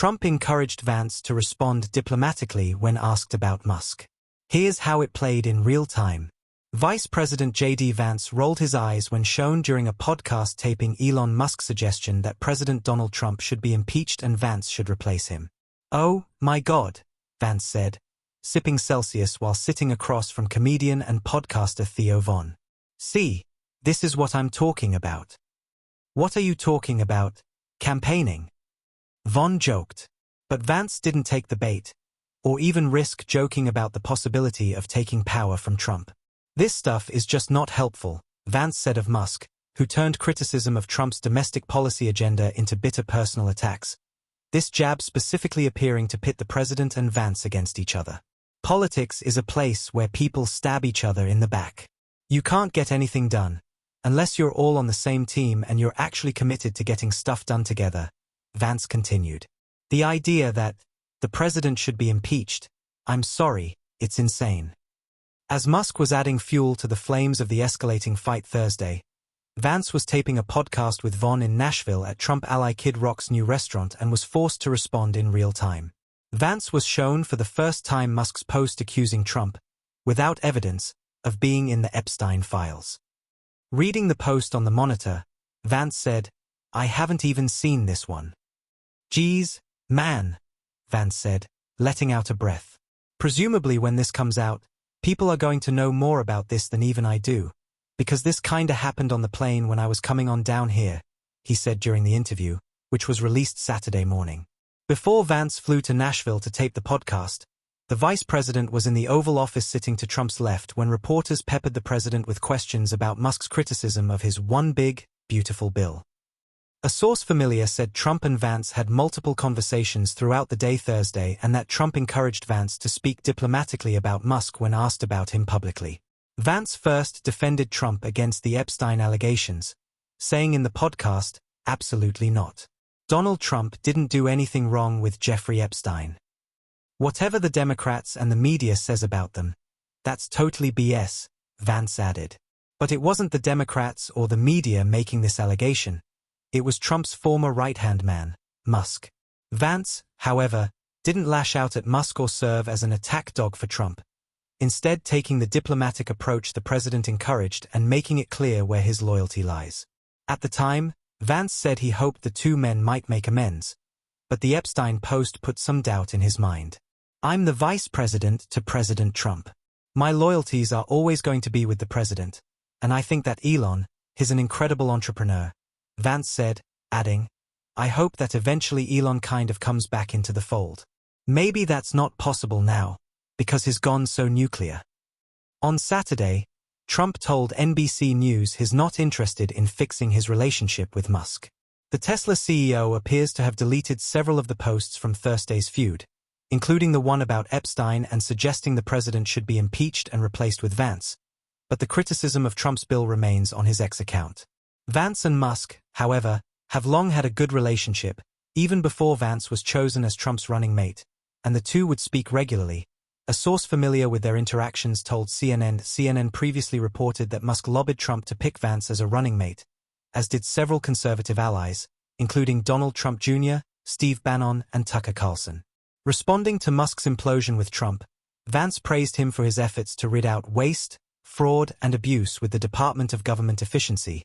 Trump encouraged Vance to respond diplomatically when asked about Musk. Here's how it played in real time. Vice President J.D. Vance rolled his eyes when shown during a podcast taping Elon Musk's suggestion that President Donald Trump should be impeached and Vance should replace him. "Oh, my God," Vance said, sipping Celsius while sitting across from comedian and podcaster Theo Von. "See, this is what I'm talking about." "What are you talking about? Campaigning?" Von joked. But Vance didn't take the bait, or even risk joking about the possibility of taking power from Trump. "This stuff is just not helpful," Vance said of Musk, who turned criticism of Trump's domestic policy agenda into bitter personal attacks. This jab specifically appearing to pit the president and Vance against each other. "Politics is a place where people stab each other in the back. You can't get anything done unless you're all on the same team and you're actually committed to getting stuff done together," Vance continued. "The idea that the president should be impeached, I'm sorry, it's insane." As Musk was adding fuel to the flames of the escalating fight Thursday, Vance was taping a podcast with Von in Nashville at Trump ally Kid Rock's new restaurant and was forced to respond in real time. Vance was shown for the first time Musk's post accusing Trump, without evidence, of being in the Epstein files. Reading the post on the monitor, Vance said, "I haven't even seen this one." "Geez, man," Vance said, letting out a breath. "Presumably when this comes out, people are going to know more about this than even I do, because this kinda happened on the plane when I was coming on down here," he said during the interview, which was released Saturday morning. Before Vance flew to Nashville to tape the podcast, the vice president was in the Oval Office sitting to Trump's left when reporters peppered the president with questions about Musk's criticism of his one big, beautiful bill. A source familiar said Trump and Vance had multiple conversations throughout the day Thursday and that Trump encouraged Vance to speak diplomatically about Musk when asked about him publicly. Vance first defended Trump against the Epstein allegations, saying in the podcast, "Absolutely not. Donald Trump didn't do anything wrong with Jeffrey Epstein. Whatever the Democrats and the media says about them, that's totally BS," Vance added. But it wasn't the Democrats or the media making this allegation. It was Trump's former right-hand man, Musk. Vance, however, didn't lash out at Musk or serve as an attack dog for Trump, instead taking the diplomatic approach the president encouraged and making it clear where his loyalty lies. At the time, Vance said he hoped the two men might make amends, but the Epstein post put some doubt in his mind. "I'm the vice president to President Trump. My loyalties are always going to be with the president, and I think that Elon is an incredible entrepreneur," Vance said, adding, "I hope that eventually Elon kind of comes back into the fold. Maybe that's not possible now, because he's gone so nuclear." On Saturday, Trump told NBC News he's not interested in fixing his relationship with Musk. The Tesla CEO appears to have deleted several of the posts from Thursday's feud, including the one about Epstein and suggesting the president should be impeached and replaced with Vance, but the criticism of Trump's bill remains on his X account. Vance and Musk, however, have long had a good relationship, even before Vance was chosen as Trump's running mate, and the two would speak regularly. A source familiar with their interactions told CNN. CNN previously reported that Musk lobbied Trump to pick Vance as a running mate, as did several conservative allies, including Donald Trump Jr., Steve Bannon, and Tucker Carlson. Responding to Musk's implosion with Trump, Vance praised him for his efforts to rid out waste, fraud, and abuse with the Department of Government Efficiency,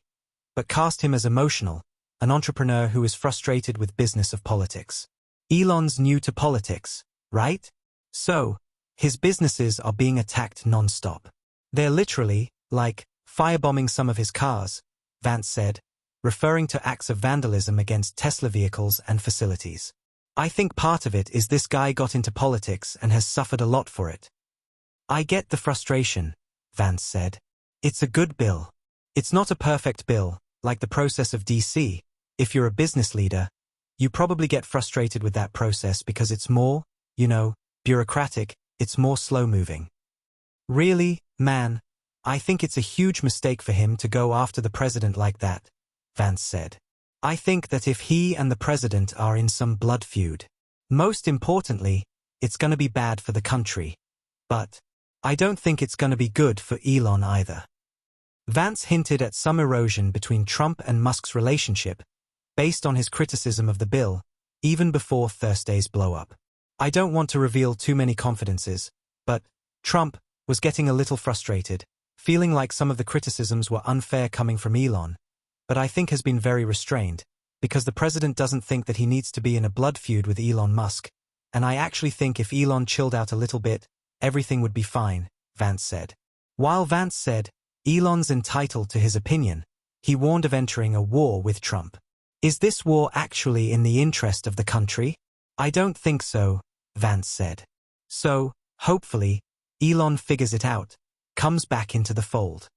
but cast him as emotional, an entrepreneur who is frustrated with business of politics. Elon's new to politics, right? So, his businesses are being attacked non-stop. They're literally, like, firebombing some of his cars, Vance said, referring to acts of vandalism against Tesla vehicles and facilities. "I think part of it is this guy got into politics and has suffered a lot for it. I get the frustration," Vance said. "It's a good bill. It's not a perfect bill, like the process of DC. If you're a business leader, you probably get frustrated with that process because it's more, bureaucratic, it's more slow-moving. Really, man, I think it's a huge mistake for him to go after the president like that," Vance said. "I think that if he and the president are in some blood feud, most importantly, it's gonna be bad for the country. But I don't think it's gonna be good for Elon either." Vance hinted at some erosion between Trump and Musk's relationship, based on his criticism of the bill, even before Thursday's blow-up. I don't want to reveal too many confidences, but Trump was getting a little frustrated, feeling like some of the criticisms were unfair coming from Elon, but I think has been very restrained, because the president doesn't think that he needs to be in a blood feud with Elon Musk, and I actually think if Elon chilled out a little bit, everything would be fine, Vance said. While Vance said, Elon's entitled to his opinion, he warned of entering a war with Trump. Is this war actually in the interest of the country? I don't think so, Vance said. So, hopefully, Elon figures it out, comes back into the fold.